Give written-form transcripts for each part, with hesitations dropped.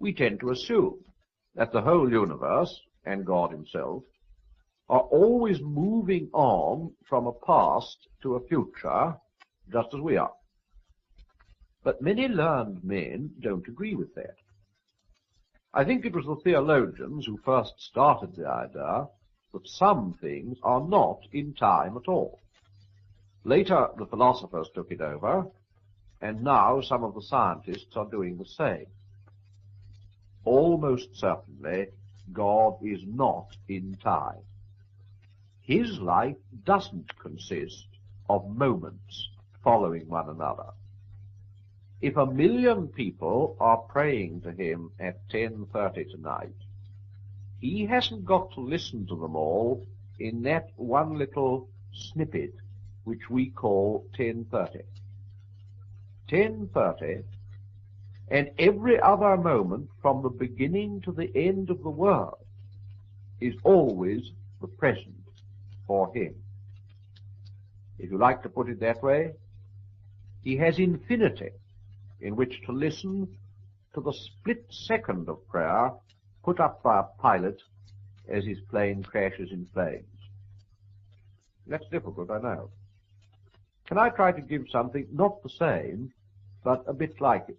we tend to assume that the whole universe, and God himself, are always moving on from a past to a future, just as we are. But many learned men don't agree with that. I think it was the theologians who first started the idea that some things are not in time at all. Later, the philosophers took it over, and now some of the scientists are doing the same. Almost certainly, God is not in time. His life doesn't consist of moments following one another. If 1 million people are praying to him at 10:30 tonight, he hasn't got to listen to them all in that one little snippet which we call 10:30. 10:30, and every other moment from the beginning to the end of the world is always the present for him. If you like to put it that way, he has infinity in which to listen to the split second of prayer put up by a pilot as his plane crashes in flames. That's difficult, I know. Can I try to give something not the same, but a bit like it?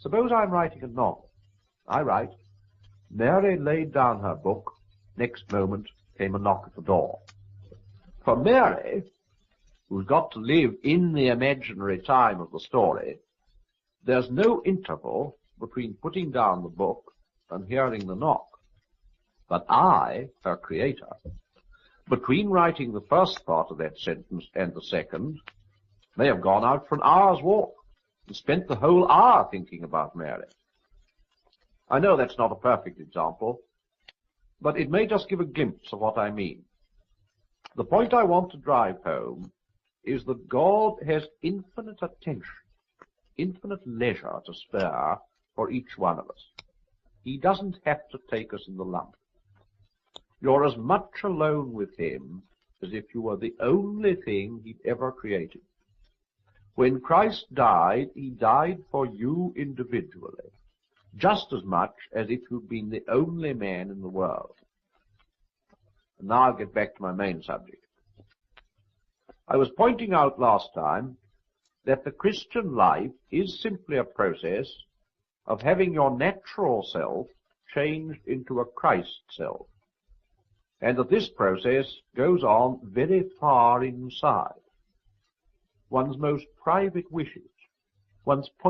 Suppose I'm writing a novel. I write, Mary laid down her book. Next moment came a knock at the door. For Mary, who's got to live in the imaginary time of the story, there's no interval between putting down the book and hearing the knock. But I, her creator, between writing the first part of that sentence and the second, may have gone out for an hour's walk and spent the whole hour thinking about Mary. I know that's not a perfect example, but it may just give a glimpse of what I mean. The point I want to drive home is that God has infinite attention, infinite leisure to spare for each one of us. He doesn't have to take us in the lump. You're as much alone with him as if you were the only thing he'd ever created. When Christ died, he died for you individually, just as much as if you'd been the only man in the world. And now I'll get back to my main subject. I was pointing out last time that the Christian life is simply a process of having your natural self changed into a Christ self, and that this process goes on very far inside. One's most private wishes, one's